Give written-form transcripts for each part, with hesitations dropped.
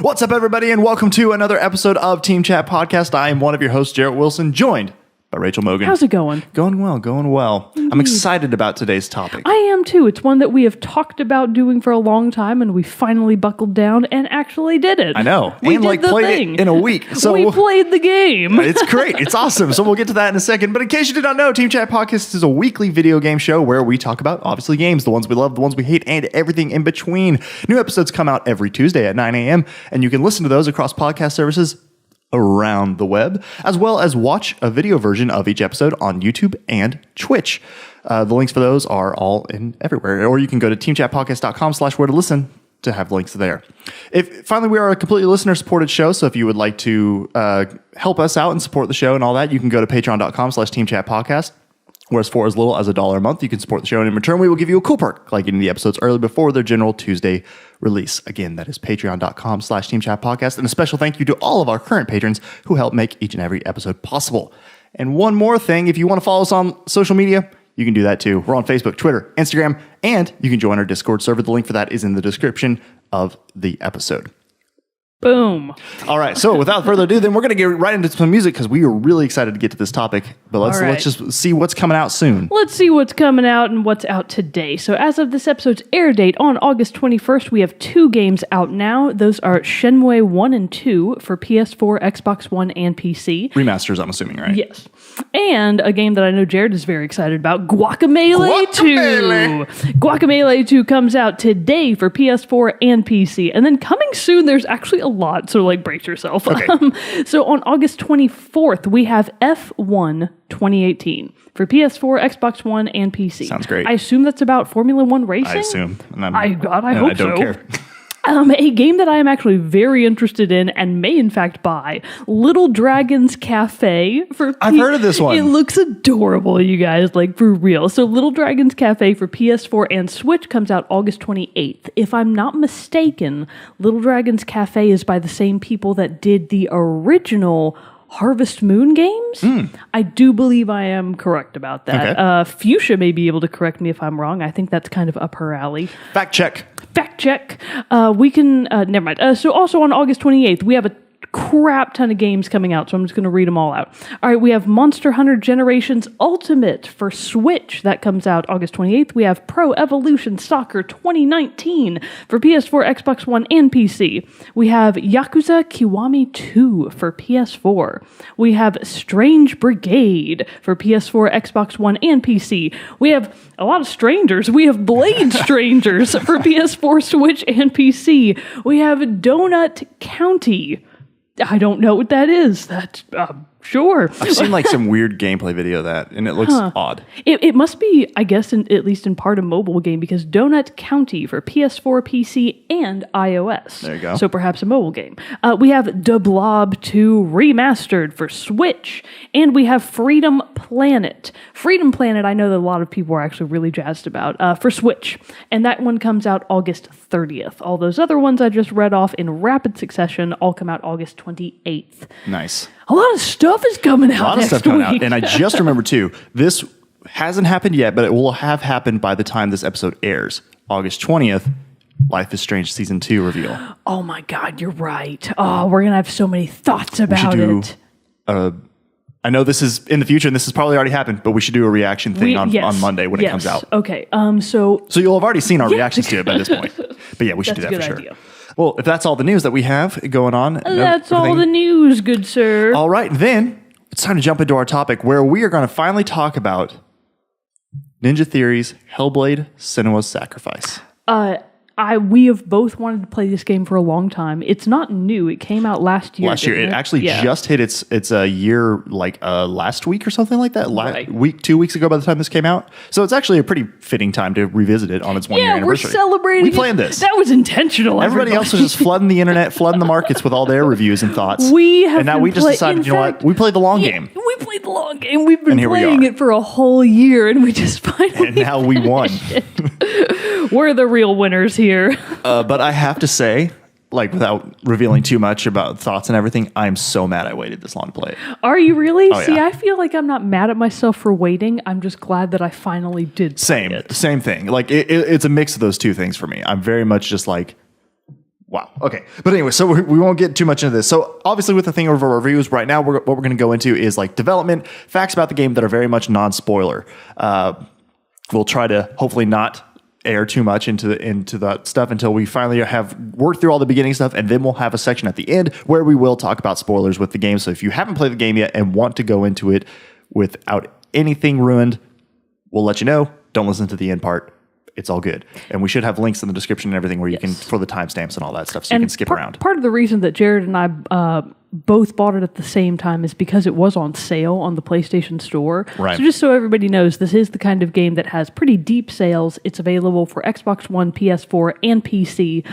What's up, everybody, and welcome to another episode of Team Chat Podcast. I am one of your hosts, Jerrett Wilson, joined by Rachel Mogan. How's it going? Going well, going well. Indeed. I'm excited about today's topic. I am too. It's one that we have talked about doing for a long time, and we finally buckled down and actually did it. I know. We and did the played thing. it in a week. So we played the game. It's great. It's awesome. So we'll get to that in a second. But in case you did not know, Team Chat Podcast is a weekly video game show where we talk about, obviously, games, the ones we love, the ones we hate, and everything in between. New episodes come out every Tuesday at 9 a.m., and you can listen to those across podcast services around the web, as well as watch a video version of each episode on YouTube and Twitch. The links for those are all in everywhere, or you can go to teamchatpodcast.com/where to listen to have links there. Finally, we are a completely listener-supported show, so if you would like to help us out and support the show and all that, you can go to patreon.com/teamchatpodcast, where it's for as little as $1 a month. You can support the show, and in return, we will give you a cool perk, like getting the episodes early before their general Tuesday release. Again, that is patreon.com/teamchatpodcast. And a special thank you to all of our current patrons who help make each and every episode possible. And one more thing, if you want to follow us on social media, you can do that too. We're on Facebook, Twitter, Instagram, and you can join our Discord server. The link for that is in the description of the episode. Boom. All right, so without further ado, then we're going to get right into some music because we are really excited to get to this topic. But let's just see what's coming out soon. Let's see what's coming out and what's out today. So as of this episode's air date on August 21st, we have 2 games out now. Those are Shenmue 1 and 2 for PS4, Xbox One, and PC. Remasters, I'm assuming, right? Yes. And a game that I know Jared is very excited about, Guacamelee 2. Guacamelee 2 comes out today for PS4 and PC. And then coming soon, there's actually a lot, so brace yourself. Okay. So on August 24th, we have F1 2018 for PS4, Xbox One, and PC. Sounds great. I assume that's about Formula One racing? I assume. And I hope I don't so. care. A game that I am actually very interested in and may in fact buy, Little Dragon's Cafe for I've heard of this one. It looks adorable, you guys, for real. So Little Dragon's Cafe for PS4 and Switch comes out August 28th. If I'm not mistaken, Little Dragon's Cafe is by the same people that did the original Harvest Moon games. I do believe I am correct about that. Okay. Fuchsia may be able to correct me if I'm wrong. I think that's kind of up her alley. Fact check. We can, never mind. So also on August 28th, we have a crap ton of games coming out, so I'm just going to read them all out. All right, we have Monster Hunter Generations Ultimate for Switch. That comes out August 28th. We have Pro Evolution Soccer 2019 for PS4, Xbox One, and PC. We have Yakuza Kiwami 2 for PS4. We have Strange Brigade for PS4, Xbox One, and PC. We have a lot of strangers. We have Blade Strangers for PS4, Switch, and PC. We have Donut County. I don't know what that is. That's sure. I've seen some weird gameplay video of that, and it looks odd. It must be, I guess, at least in part a mobile game, because Donut County for PS4, PC, and iOS. There you go. So perhaps a mobile game. We have Da Blob 2 Remastered for Switch, and we have Freedom Planet. Freedom Planet, I know that a lot of people are actually really jazzed about, for Switch, and that one comes out August 30th. All those other ones I just read off in rapid succession all come out August 28th. Nice. A lot of stuff is coming out. A lot of stuff coming out. And I just remember, too, this hasn't happened yet, but it will have happened by the time this episode airs. August 20th, Life is Strange Season 2 reveal. Oh, my God, you're right. Oh, we're going to have so many thoughts about it. I know this is in the future, and this has probably already happened, but we should do a reaction thing on Monday when it comes out. Okay. So you'll have already seen our reactions to it by this point. But yeah, we should do that for sure. Idea. Well, if that's all the news that we have going on. That's all the news, good sir. All right, then it's time to jump into our topic where we are going to finally talk about Ninja Theory's Hellblade: Senua's Sacrifice. We have both wanted to play this game for a long time. It's not new. It came out last year. It actually just hit its a year last week or something like that. Right. 2 weeks ago by the time this came out. So it's actually a pretty fitting time to revisit it on its 1 year anniversary. We're celebrating. We planned this. That was intentional. Everybody else was just flooding the internet, flooding the markets with all their reviews and thoughts. And now we just decided, what? We played the long game. We played the long game. We've been playing it for a whole year, and we just finally. And now we won. We're the real winners here. But I have to say, without revealing too much about thoughts and everything, I'm so mad I waited this long to play it. Are you really? Oh, See, yeah. I feel like I'm not mad at myself for waiting. I'm just glad that I finally did. Same thing. It's a mix of those two things for me. I'm very much just Wow. Okay. But anyway, so we won't get too much into this. So obviously with the thing of our reviews right now, what we're going to go into is like development, facts about the game that are very much non-spoiler. We'll try to hopefully not air too much into that stuff until we finally have worked through all the beginning stuff, and then we'll have a section at the end where we will talk about spoilers with the game. So if you haven't played the game yet and want to go into it without anything ruined, we'll let you know. Don't listen to the end part. It's all good. And we should have links in the description and everything where you can, for the timestamps and all that stuff, so you can skip around. Part of the reason that Jerrett and I both bought it at the same time is because it was on sale on the PlayStation Store. Right. So just so everybody knows, this is the kind of game that has pretty deep sales. It's available for Xbox One, PS4, and PC.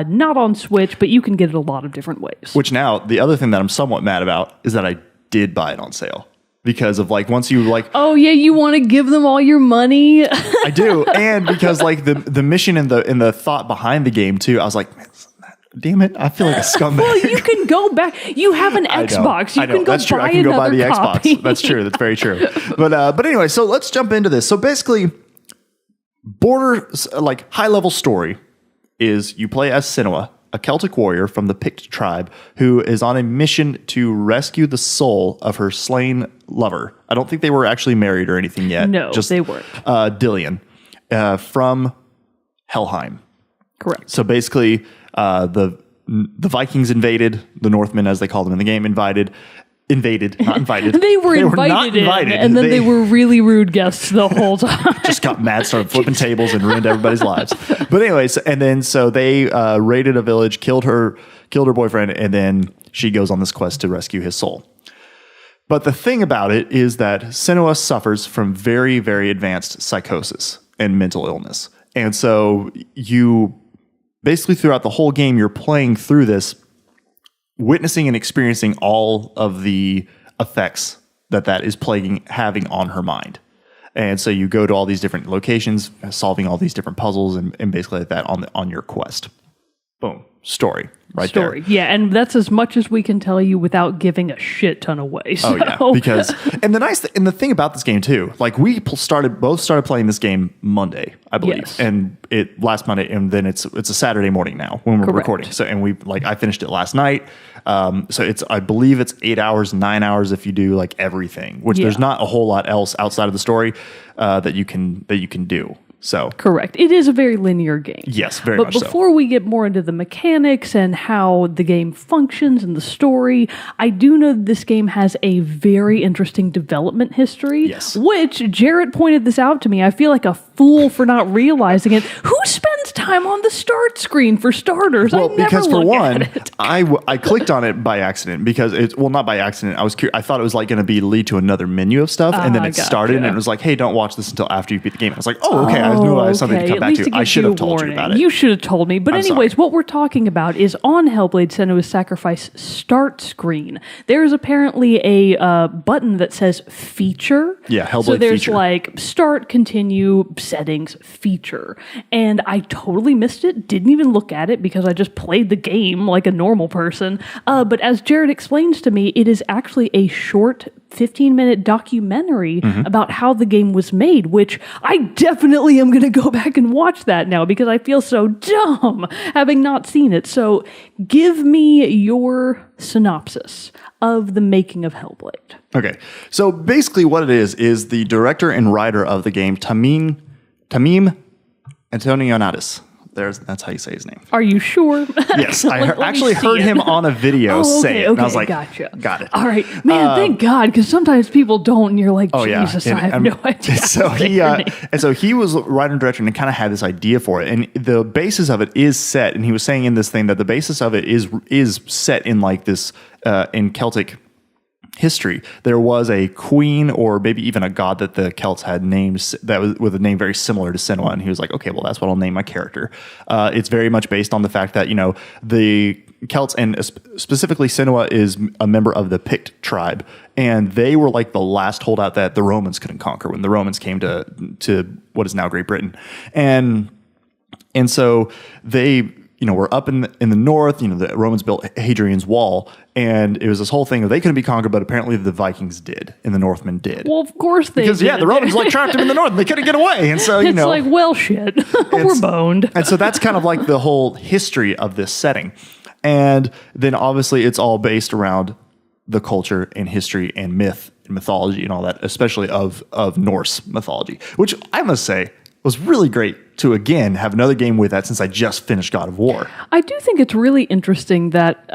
Not on Switch, but you can get it a lot of different ways. Which now, the other thing that I'm somewhat mad about is that I did buy it on sale. Because of like, once you like... Oh, yeah, you want to give them all your money? I do. And because like the mission and the thought behind the game too, I was like, man, damn it, I feel like a scumbag. Well, you can go back. You have an Xbox. I know. Can go That's true. buy I can go buy the copy. Xbox. That's true. That's very true. But anyway, so let's jump into this. So basically, like high level story is you play as Senua, a Celtic warrior from the Pict tribe who is on a mission to rescue the soul of her slain lover. I don't think they were actually married or anything yet. No, they weren't. Dillion from Helheim. Correct. So basically, the Vikings invaded, the Northmen, as they call them in the game, invaded, not invited. They were not invited. And then they were really rude guests the whole time. Just got mad, started flipping tables, and ruined everybody's lives. But anyways, so they raided a village, killed her boyfriend, and then she goes on this quest to rescue his soul. But the thing about it is that Senua suffers from very, very advanced psychosis and mental illness. And so you basically throughout the whole game, you're playing through this, witnessing and experiencing all of the effects that is having on her mind. And so you go to all these different locations, solving all these different puzzles and basically like that on your quest. Boom. Story. There. Yeah, and that's as much as we can tell you without giving a shit ton away. So. Oh yeah, because and the thing about this game too, like we both started playing this game Monday, I believe, yes. and it last Monday, and then it's a Saturday morning now when we're Correct. recording. So and I finished it last night. So I believe it's 8 hours, 9 hours if you do like everything, which there's not a whole lot else outside of the story that you can do. So correct. It is a very linear game. Yes, very much so. But before we get more into the mechanics and how the game functions and the story, I do know that this game has a very interesting development history. Yes. Which Jerrett pointed this out to me. I feel like a fool for not realizing it. Who spends time on the start screen for starters? Well, because for one, it. I clicked on it by accident because not by accident. I was curious. I thought it was like going to lead to another menu of stuff, and then it started and it was like, hey, don't watch this until after you beat the game. I was like, oh, okay. I knew I had something to come back to. I should have told you about it. You should have told me. But anyways, what we're talking about is on Hellblade Senua's Sacrifice start screen. There is apparently a button that says feature. Yeah, Hellblade So there's feature. like start, continue, settings, feature. And I totally missed it. Didn't even look at it because I just played the game like a normal person. But as Jerrett explains to me, it is actually a short 15-minute documentary about how the game was made, which I definitely am going to go back and watch that now because I feel so dumb having not seen it. So give me your synopsis of the making of Hellblade. Okay. So basically what it is the director and writer of the game, Tamim Antonionatis. That's how you say his name. Are you sure? Yes, I actually heard him on a video say it. Okay, and I was like, gotcha. Got it. All right. Man, thank God, because sometimes people don't, and you're like, Jesus, And I have no idea. So he was writer and director and kind of had this idea for it. And the basis of it is set, and he was saying in this thing that the basis of it is set in like this, in Celtic history. There was a queen or maybe even a god that the Celts had named that was with a name very similar to Senua, and he was like, okay, well, that's what I'll name my character. It's very much based on the fact that, the Celts, and specifically Senua, is a member of the Pict tribe, and they were like the last holdout that the Romans couldn't conquer when the Romans came to what is now Great Britain. And so they we're up in the north. The Romans built Hadrian's Wall, and it was this whole thing of they couldn't be conquered, but apparently the Vikings did, and the Northmen did. Well, of course they did. Because the Romans trapped them in the north, and they couldn't get away, and so it's like, well, shit, we're boned. And so that's kind of like the whole history of this setting, and then obviously it's all based around the culture and history and myth and mythology and all that, especially of Norse mythology, which I must say was really great to, again, have another game with that since I just finished God of War. I do think it's really interesting that,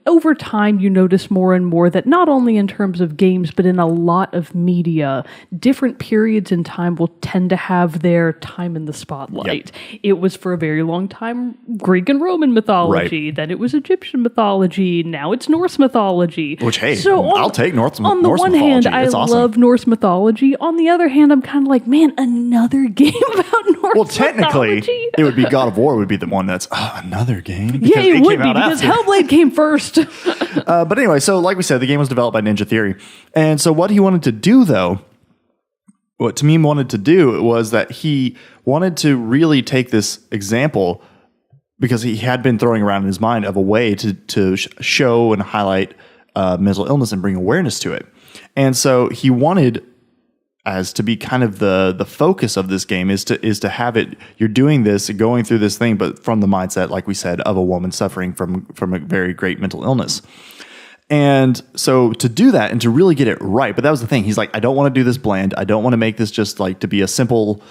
over time you notice more and more that not only in terms of games, but in a lot of media, different periods in time will tend to have their time in the spotlight. Yep. It was for a very long time Greek and Roman mythology, then it was Egyptian mythology, now it's Norse mythology. Which, hey, I'll take Norse mythology. On the one hand, I love Norse mythology. On the other hand, I'm kind of like, man, another game about Norse Well, technically, it would be God of War would be the one that's another game. Yeah, it would be because Hellblade came first. But anyway, so like we said, the game was developed by Ninja Theory. And so what he wanted to do, though, what Tamim wanted to do was that he wanted to really take this example because he had been throwing around in his mind of a way to show and highlight mental illness and bring awareness to it. And so he wanted as to be kind of the focus of this game is to have it, you're doing this, going through this thing, but from the mindset, like we said, of a woman suffering from a very great mental illness. And so to do that and to really get it right, but that was the thing. He's like, I don't want to do this bland. I don't want to make this just like to be a simple,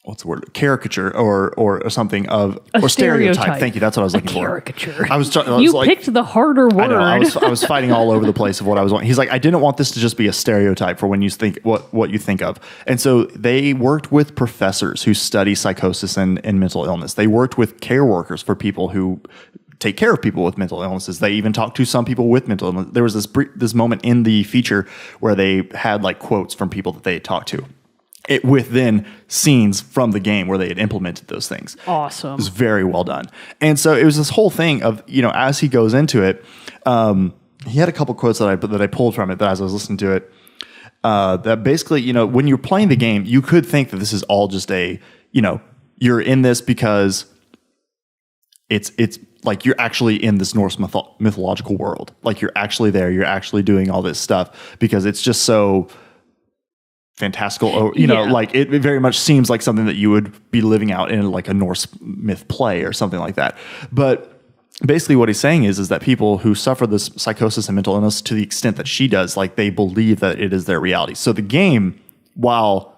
what's the word? Caricature or something of or stereotype. Thank you. That's what I was looking caricature. for. I was you picked the harder word. I know. I was fighting all over the place of what I was wanting. He's like, I didn't want this to just be a stereotype for when you think what you think of. And so they worked with professors who study psychosis and mental illness. They worked with care workers for people who take care of people with mental illnesses. They even talked to some people with mental illness. There was this moment in the feature where they had like quotes from people that they had talked to. With then scenes from the game where they had implemented those things. Awesome. It was very well done. And so it was this whole thing of, as he goes into it, he had a couple quotes that I pulled from it that as I was listening to it, that basically, when you're playing the game, you could think that this is all just you're in this because it's like you're actually in this Norse mythological world. Like you're actually there. You're actually doing all this stuff because it's just so fantastical, like it very much seems like something that you would be living out in like a Norse myth play or something like that. But basically what he's saying is that people who suffer this psychosis and mental illness to the extent that she does, like they believe that it is their reality. So the game, while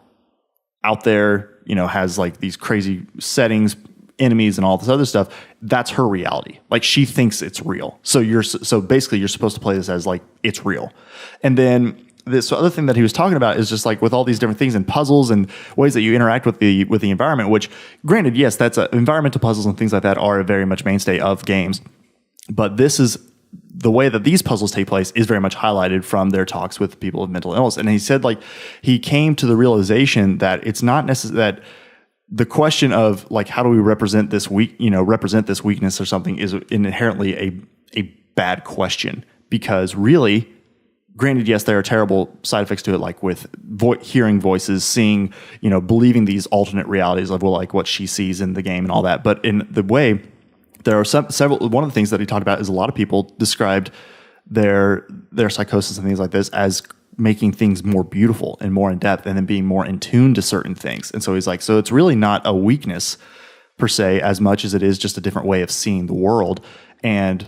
out there, has like these crazy settings, enemies and all this other stuff, that's her reality. Like she thinks it's real. So basically you're supposed to play this as like it's real. And then this other thing that he was talking about is just like with all these different things and puzzles and ways that you interact with the environment, which granted, yes, that's environmental puzzles and things like that are very much mainstay of games. But this is the way that these puzzles take place is very much highlighted from their talks with people with mental illness. And he said like he came to the realization that it's not necessary that the question of like, how do we represent this weakness or something is inherently a bad question because really, granted, yes, there are terrible side effects to it, like with hearing voices, seeing, believing these alternate realities of like what she sees in the game and all that. But in the way, there are several. One of the things that he talked about is a lot of people described their psychosis and things like this as making things more beautiful and more in depth, and then being more in tune to certain things. And so he's like, so it's really not a weakness per se, as much as it is just a different way of seeing the world. And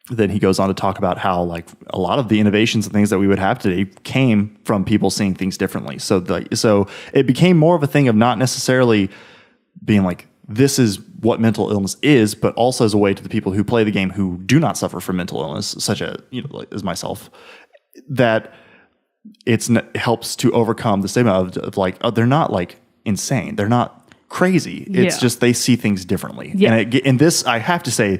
then he goes on to talk about how like a lot of the innovations and things that we would have today came from people seeing things differently. So it became more of a thing of not necessarily being like, this is what mental illness is, but also as a way to the people who play the game who do not suffer from mental illness, such as, as myself, that it helps to overcome the stigma of like, oh, they're not like insane. They're not crazy. It's just, they see things differently. Yeah. And this, I have to say,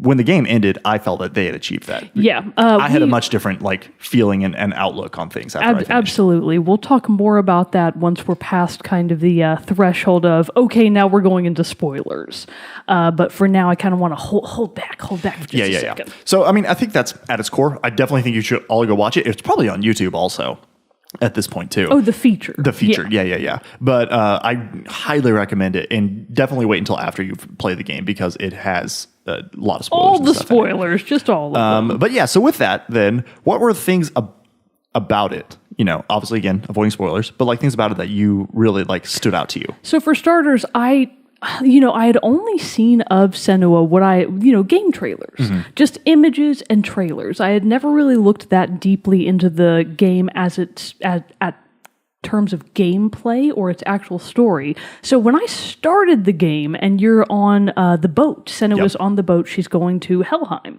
when the game ended, I felt that they had achieved that. Yeah. I had a much different like feeling and outlook on things after I finished. Absolutely. We'll talk more about that once we're past kind of the threshold of, okay, now we're going into spoilers. But for now, I kind of want to hold back for just a second. So, I mean, I think that's at its core. I definitely think you should all go watch it. It's probably on YouTube also. at this point too. Oh, the feature. The feature, yeah. But I highly recommend it, and definitely wait until after you've played the game because it has a lot of spoilers. All the spoilers, just all of them. But yeah, so with that, then, what were things about it? You know, obviously, again, avoiding spoilers, but like things about it that you really like stood out to you. So for starters, I had only seen of Senua game trailers, just images and trailers. I had never really looked that deeply into the game as it's at terms of gameplay or its actual story. So when I started the game and you're on the boat, Senua's on the boat, she's going to Helheim,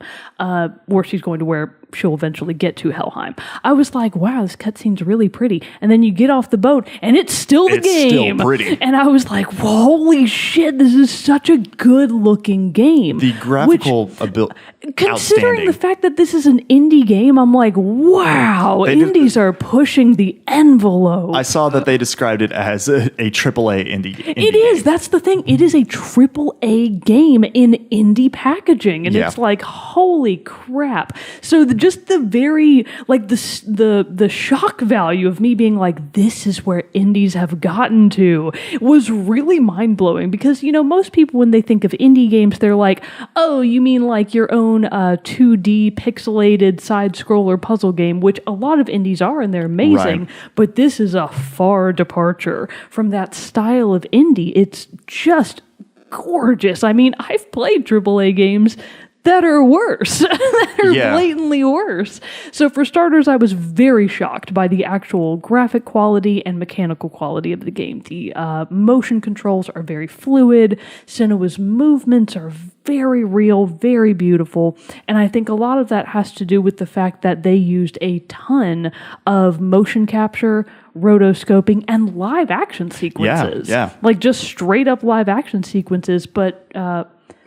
or she's going to where she'll eventually get to Helheim. I was like, wow, this cutscene's really pretty. And then you get off the boat and it's still the game. Still pretty. And I was like, holy shit, this is such a good looking game. The graphical ability. Considering the fact that this is an indie game, I'm like, wow, indies are pushing the envelope. I saw that they described it as a AAA indie game. It is. That's the thing. It is a AAA game in indie packaging. And it's like, holy crap. So just the very, like, the shock value of me being like, this is where indies have gotten to was really mind-blowing. Because, most people, when they think of indie games, they're like, oh, you mean like your own 2D pixelated side-scroller puzzle game, which a lot of indies are, and they're amazing. Right. But this is a far departure from that style of indie. It's just gorgeous. I mean, I've played AAA games that are worse, that are blatantly worse. So for starters, I was very shocked by the actual graphic quality and mechanical quality of the game. The motion controls are very fluid. Senua's movements are very real, very beautiful. And I think a lot of that has to do with the fact that they used a ton of motion capture, rotoscoping, and live action sequences. Yeah. Like just straight up live action sequences, but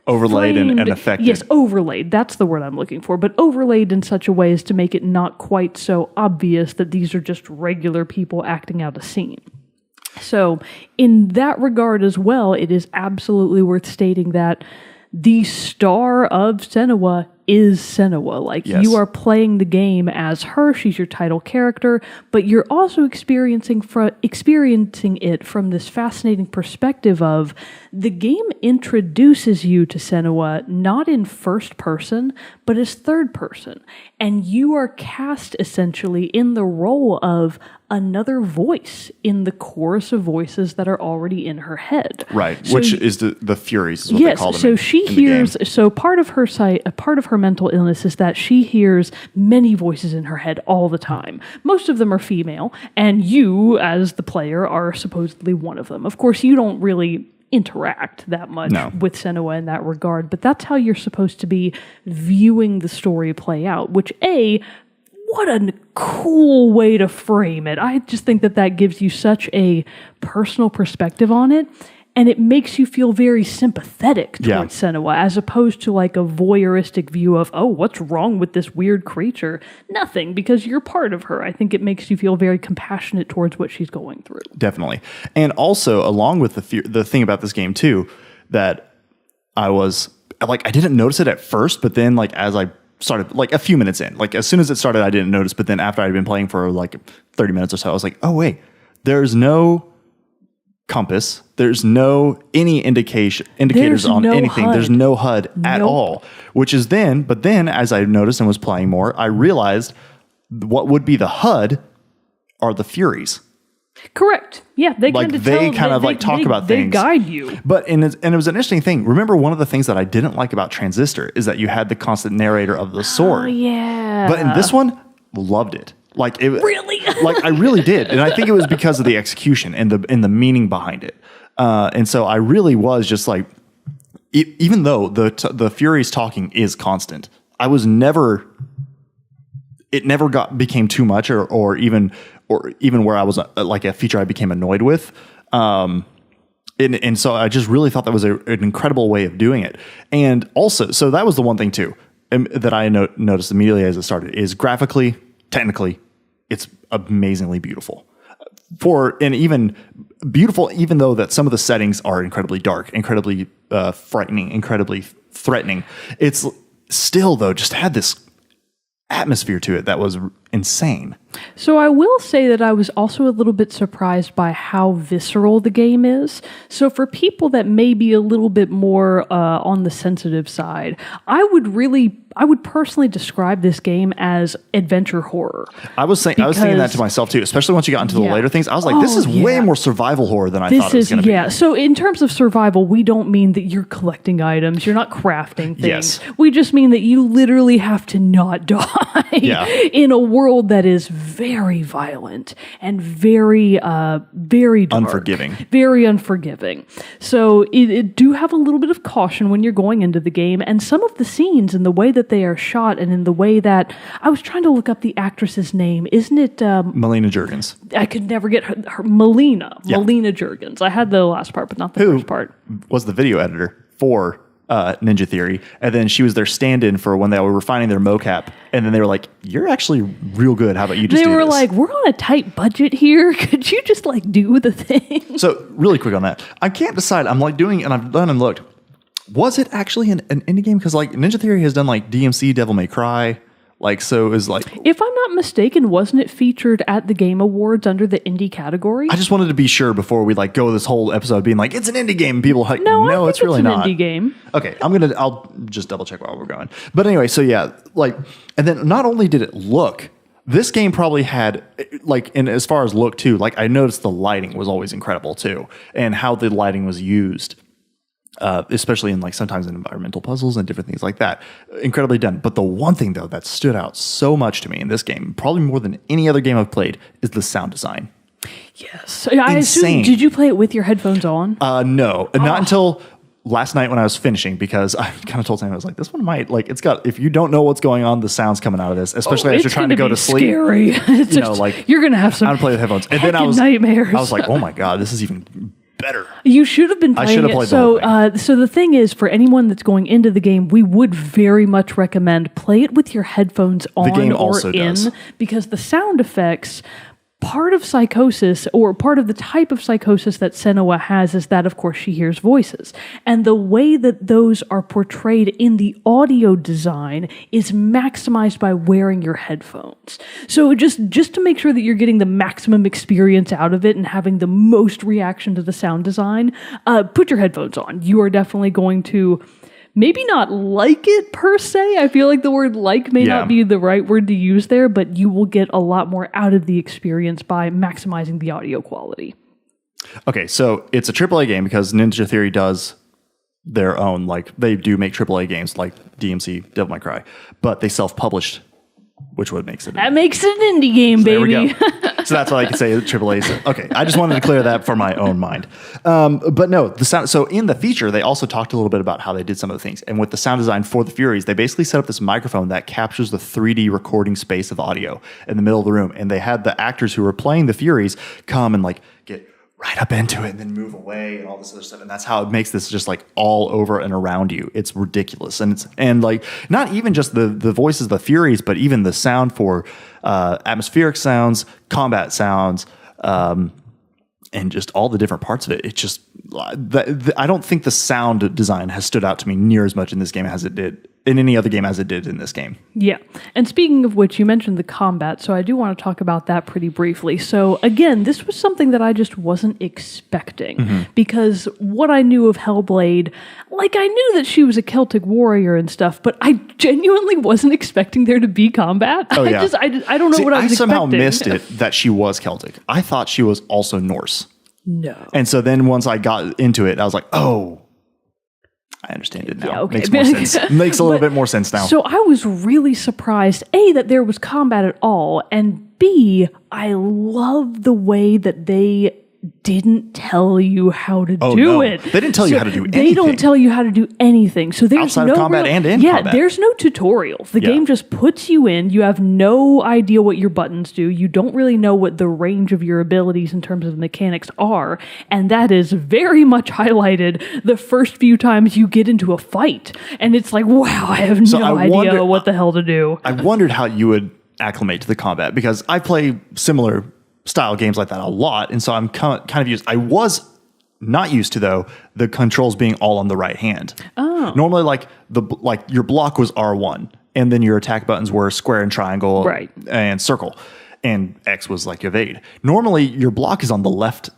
overlaid and affected. Yes, overlaid. That's the word I'm looking for. But overlaid in such a way as to make it not quite so obvious that these are just regular people acting out a scene. So in that regard as well, it is absolutely worth stating that the star of Senua is Senua. Like, you are playing the game as her. She's your title character, but you're also experiencing it from this fascinating perspective of the game introduces you to Senua not in first person, but as third person. And you are cast essentially in the role of another voice in the chorus of voices that are already in her head. Right, so which is the Furies is what they call them. So she hears, so part of her mental illness is that she hears many voices in her head all the time. Most of them are female, and you, as the player, are supposedly one of them. Of course, you don't really interact that much with Senua in that regard, but that's how you're supposed to be viewing the story play out, which what a cool way to frame it. I just think that gives you such a personal perspective on it, and it makes you feel very sympathetic towards Senua, as opposed to like a voyeuristic view of, oh, what's wrong with this weird creature? Nothing, because you're part of her. I think it makes you feel very compassionate towards what she's going through. Definitely. And also, along with the thing about this game too, that I was like, I didn't notice it at first, but then like as I started, like a few minutes in, like as soon as it started, I didn't notice, but then after I'd been playing for like 30 minutes or so, I was like, oh wait, there's no compass, there's no any indicators on anything. HUD. There's no HUD at all, but then as I noticed and was playing more, I realized what would be the HUD are the Furies. Correct. Yeah, they talk about things. They guide you. But and it was an interesting thing. Remember, one of the things that I didn't like about Transistor is that you had the constant narrator of the sword. Oh yeah. But in this one, loved it. Like it really, like I really did, and I think it was because of the execution and the meaning behind it. And so I really was just like, even though the Furies talking is constant, I was never. It never became too much, or even where I was like a feature I became annoyed with. And so I just really thought that was an incredible way of doing it. And also, so that was the one thing too that I noticed immediately as it started is graphically, technically, it's amazingly beautiful. Even though that some of the settings are incredibly dark, incredibly frightening, incredibly threatening, it's still though just had this atmosphere to it that was insane. So I will say that I was also a little bit surprised by how visceral the game is. So for people that may be a little bit more on the sensitive side, I would personally describe this game as adventure horror. I was thinking that to myself too, especially once you got into the later things. I was like, this is way more survival horror than I thought it was going to be. Yeah. So in terms of survival, we don't mean that you're collecting items, you're not crafting things. Yes. We just mean that you literally have to not die in a world that is very violent and very very dark, very unforgiving. So it do have a little bit of caution when you're going into the game, and some of the scenes and the way that they are shot, and in the way that I was trying to look up the actress's name. Isn't it Melina Juergens? I could never get her Melina Juergens. I had the last part, but not the first part. Was the video editor for Ninja Theory, and then she was their stand-in for when they were refining their mocap, and then they were like, "You're actually real good. How about you just do this?" They were like, "We're on a tight budget here. Could you just like do the thing?" So really quick on that, I can't decide. I'm like doing, and I've done and looked. Was it actually an indie game? Because like Ninja Theory has done like DMC, Devil May Cry. Like, so it was like... If I'm not mistaken, wasn't it featured at the Game Awards under the indie category? I just wanted to be sure before we like go this whole episode being like, it's an indie game. People like, no, it's really not. It's an indie game. Okay, I'll just double check while we're going. But anyway, so yeah, like, and then not only did it look, this game probably had, like, and as far as look too, like I noticed the lighting was always incredible too, and how the lighting was used. Especially in like sometimes in environmental puzzles and different things like that. Incredibly done. But the one thing though that stood out so much to me in this game, probably more than any other game I've played, is the sound design. Yes. I assume, did you play it with your headphones on? No, not until last night when I was finishing, because I kind of told Sam, I was like, this one might, like, it's got, if you don't know what's going on, the sound's coming out of this, especially as you're trying to go to sleep. Scary. It's you know, like, you're going to have some I'm playing with headphones. And then nightmares. I was like, oh my God, this is even better. You should have been playing it. So the thing is, for anyone that's going into the game, we would very much recommend play it with your headphones on or in, because the sound effects, part of psychosis, or part of the type of psychosis that Senua has, is that, of course, she hears voices. And the way that those are portrayed in the audio design is maximized by wearing your headphones. So just to make sure that you're getting the maximum experience out of it and having the most reaction to the sound design, put your headphones on. You are definitely going to maybe not like it per se. I feel like the word like may not be the right word to use there, but you will get a lot more out of the experience by maximizing the audio quality. Okay, so it's a AAA game because Ninja Theory does their own, like, they do make AAA games like DMC, Devil May Cry, but they self-published, which would makes it. That makes it an indie game, baby. There we go. So that's why I can say AAA. Okay, I just wanted to clear that for my own mind. But no, the sound. So in the feature, they also talked a little bit about how they did some of the things. And with the sound design for the Furies, they basically set up this microphone that captures the 3D recording space of audio in the middle of the room. And they had the actors who were playing the Furies come and like get right up into it and then move away and all this other stuff. And that's how it makes this just like all over and around you. It's ridiculous. And like not even just the voices of the Furies, but even the sound for atmospheric sounds, combat sounds, and just all the different parts of it. It's just, I don't think the sound design has stood out to me near as much in this game as it did in any other game as it did in this game. Yeah. And speaking of which, you mentioned the combat, so I do want to talk about that pretty briefly. So again, this was something that I just wasn't expecting, because what I knew of Hellblade, like I knew that she was a Celtic warrior and stuff, but I genuinely wasn't expecting there to be combat. Oh, yeah. I don't know what I was expecting. I somehow missed it that she was Celtic. I thought she was also Norse. No. And so then once I got into it, I was like, oh, I understand it now. Yeah, okay. Makes more sense. Makes a little bit more sense now. So I was really surprised, A, that there was combat at all, and B, I love the way that they didn't tell you how to do it. They didn't tell you how to do anything. They don't tell you how to do anything. So there's outside of combat and in combat. There's no tutorials. The game just puts you in. You have no idea what your buttons do. You don't really know what the range of your abilities in terms of mechanics are. And that is very much highlighted the first few times you get into a fight. And it's like, wow, I have no idea what the hell to do. I wondered how you would acclimate to the combat, because I play similar style games like that a lot, and so I'm kind of used. I was not used to, though, the controls being all on the right hand. Oh, normally like your block was R1, and then your attack buttons were square and triangle Right. and circle. And X was like evade. Normally, your block is on the left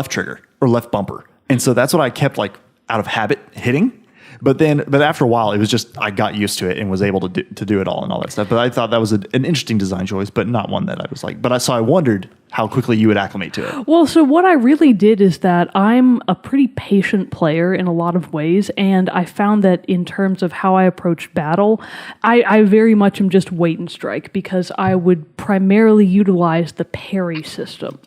trigger or left bumper. And so that's what I kept like out of habit hitting. But after a while, it was just, I got used to it and was able to do it all and all that stuff. But I thought that was an interesting design choice, but not one that I was like, I wondered how quickly you would acclimate to it. Well, so what I really did is that I'm a pretty patient player in a lot of ways, and I found that in terms of how I approach battle, I very much am just wait and strike, because I would primarily utilize the parry system.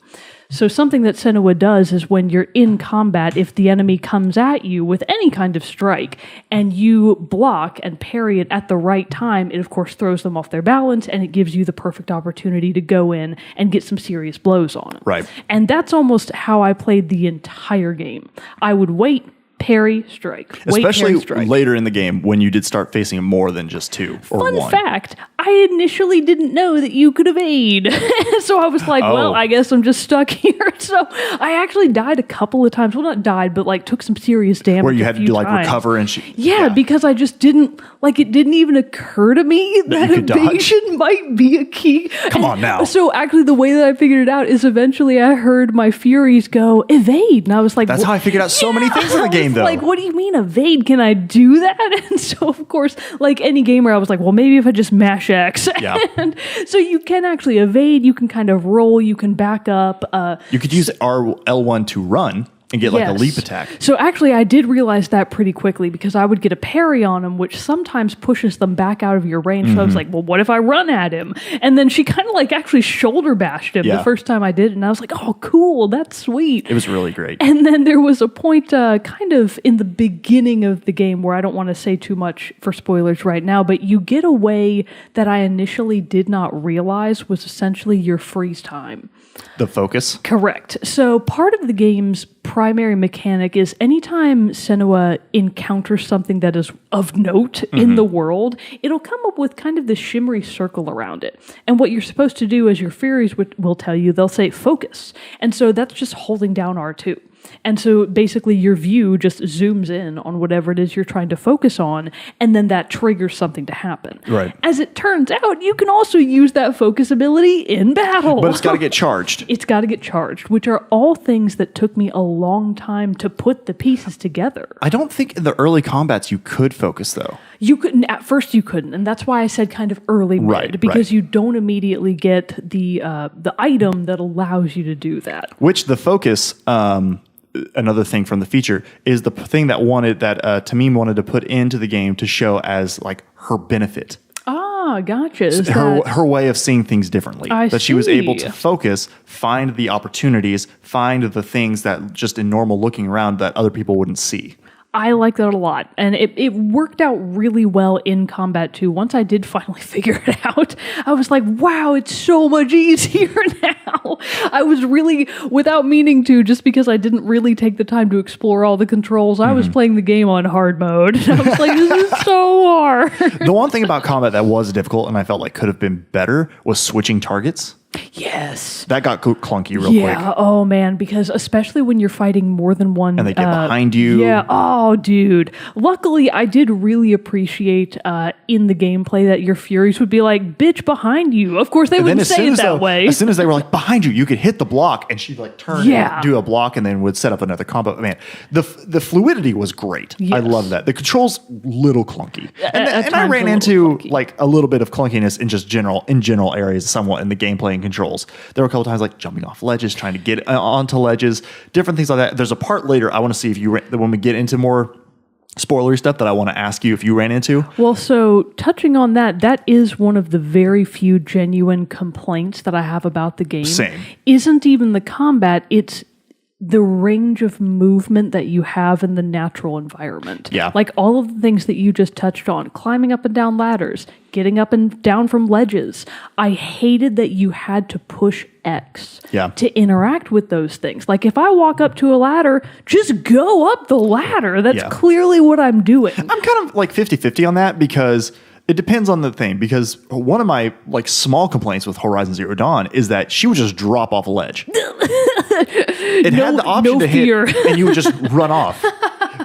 So something that Senua does is when you're in combat, if the enemy comes at you with any kind of strike and you block and parry it at the right time, it of course throws them off their balance and it gives you the perfect opportunity to go in and get some serious blows on them. Right. And that's almost how I played the entire game. I would wait, parry, strike. Wait, Especially parry, strike. later in the game when you did start facing more than just two or Fun one. fact, I initially didn't know that you could evade. So I was like, well, I guess I'm just stuck here. So I actually died a couple of times. Well, not died, but like took some serious damage. Where you had to do like times. recover and Yeah, because I just didn't, like, it didn't even occur to me that you could evasion might be a key. Come on now. So actually the way that I figured it out is eventually I heard my Furies go, evade. And I was like, That's how I figured out so many things in the game, though. Like, what do you mean evade? Can I do that? And so, of course, like any gamer, I was like, well, maybe if I just mash X. Yeah. And so you can actually evade, you can kind of roll, you can back up. You could use L1 to run and get like a leap attack. So actually, I did realize that pretty quickly, because I would get a parry on him, which sometimes pushes them back out of your range. So I was like, well, what if I run at him? And then she kind of like actually shoulder bashed him the first time I did it. And I was like, oh, cool. That's sweet. It was really great. And then there was a point kind of in the beginning of the game where I don't want to say too much for spoilers right now, but you get a way that I initially did not realize was essentially your freeze time. The focus? Correct. So part of the game's primary mechanic is anytime Senua encounters something that is of note in the world, it'll come up with kind of this shimmery circle around it. And what you're supposed to do, as your Furies will tell you, they'll say focus. And so that's just holding down R2. And so basically your view just zooms in on whatever it is you're trying to focus on, and then that triggers something to happen. Right. As it turns out, you can also use that focus ability in battle. But it's got to get charged. It's got to get charged, which are all things that took me a long time to put the pieces together. I don't think in the early combats you could focus, though. You couldn't, at first you couldn't, and that's why I said kind of early mid, because you don't immediately get the item that allows you to do that. Which the focus, another thing from the feature, is the thing that Tamim wanted to put into the game to show as like her benefit. Ah, gotcha. Her way of seeing things differently. I She was able see. to focus, find the opportunities, find the things that just in normal looking around that other people wouldn't see. I like that a lot. And it worked out really well in combat too. Once I did finally figure it out, I was like, wow, it's so much easier now. I was really, without meaning to, just because I didn't really take the time to explore all the controls, I was playing the game on hard mode. And I was like, this is so hard. The one thing about combat that was difficult and I felt like could have been better was switching targets. Yes. That got clunky real quick. Yeah, oh man, because especially when you're fighting more than one... And they get behind you. Yeah, oh dude. Luckily, I did really appreciate in the gameplay that your Furies would be like, bitch, behind you. Of course, they wouldn't say it that way. As soon as they were like, behind you, you could hit the block, and she'd like turn and do a block, and then would set up another combo. Man, the fluidity was great. Yes. I love that. The controls, little clunky. And I ran a into clunky. like a little bit of clunkiness in just general areas, somewhat in the gameplay and controls. There were a couple times like jumping off ledges, trying to get onto ledges, different things like that. There's a part later I want to see if when we get into more spoilery stuff that I want to ask you if you ran into. Well, so touching on that is one of the very few genuine complaints that I have about the game. Same. Isn't even the combat, it's the range of movement that you have in the natural environment. Yeah. Like all of the things that you just touched on, climbing up and down ladders, getting up and down from ledges. I hated that you had to push X to interact with those things. Like if I walk up to a ladder, just go up the ladder. That's clearly what I'm doing. I'm kind of like 50-50 on that because it depends on the thing. Because one of my like small complaints with Horizon Zero Dawn is that she would just drop off a ledge. It had the option to hit, and you would just run off.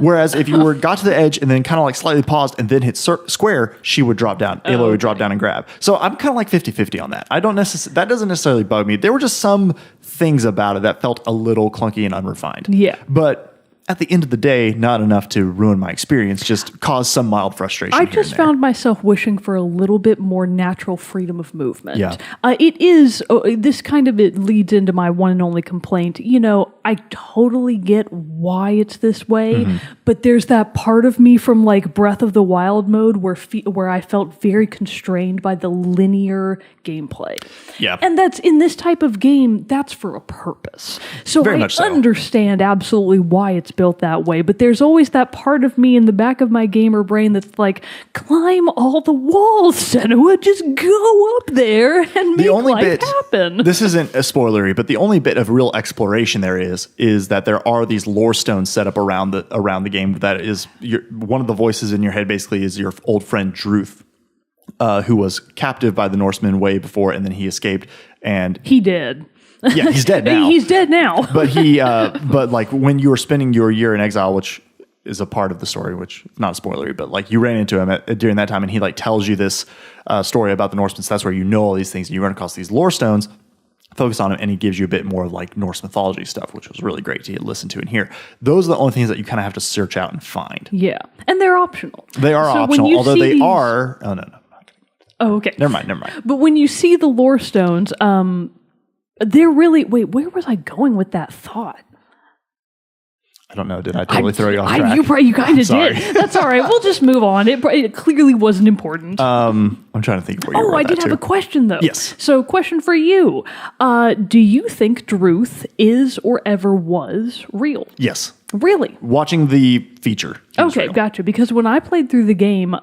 Whereas if you got to the edge and then kind of like slightly paused and then hit square, she would drop down. Aloy would drop down and grab. So I'm kind of like 50-50 on that. That doesn't necessarily bug me. There were just some things about it that felt a little clunky and unrefined. Yeah. But at the end of the day, not enough to ruin my experience, just cause some mild frustration. I just found myself wishing for a little bit more natural freedom of movement. Yeah. It leads into my one and only complaint. You know, I totally get why it's this way, but there's that part of me from like Breath of the Wild mode where I felt very constrained by the linear gameplay. Yeah. And that's in this type of game, that's for a purpose. So I understand absolutely why it's built that way, but there's always that part of me in the back of my gamer brain that's like, climb all the walls, Senua, just go up there and make life happen. This isn't a spoilery, but the only bit of real exploration there is that there are these lore stones set up around the game. That is one of the voices in your head basically is your old friend Druth, who was captive by the Norsemen way before, and then he escaped. And he did. Yeah, he's dead now. He's dead now. But like when you were spending your year in exile, which is a part of the story, which is not spoilery, but like you ran into him during that time, and he like tells you this story about the Norsemen. So that's where you know all these things, and you run across these lore stones, focus on it, and he gives you a bit more of like Norse mythology stuff, which was really great to listen to and hear. Those are the only things that you kind of have to search out and find. Yeah, and they're optional. They are optional, although they are. Oh no. Oh, okay. Never mind. But when you see the lore stones, they're really... Wait, where was I going with that thought? I don't know. Did I totally throw you off track? You kind of did. That's all right. We'll just move on. It clearly wasn't important. I'm trying to think of where you were. I did have a question, though. Yes. So, question for you. Do you think Druth is or ever was real? Yes. Really? Watching the feature. Okay, gotcha. Because when I played through the game,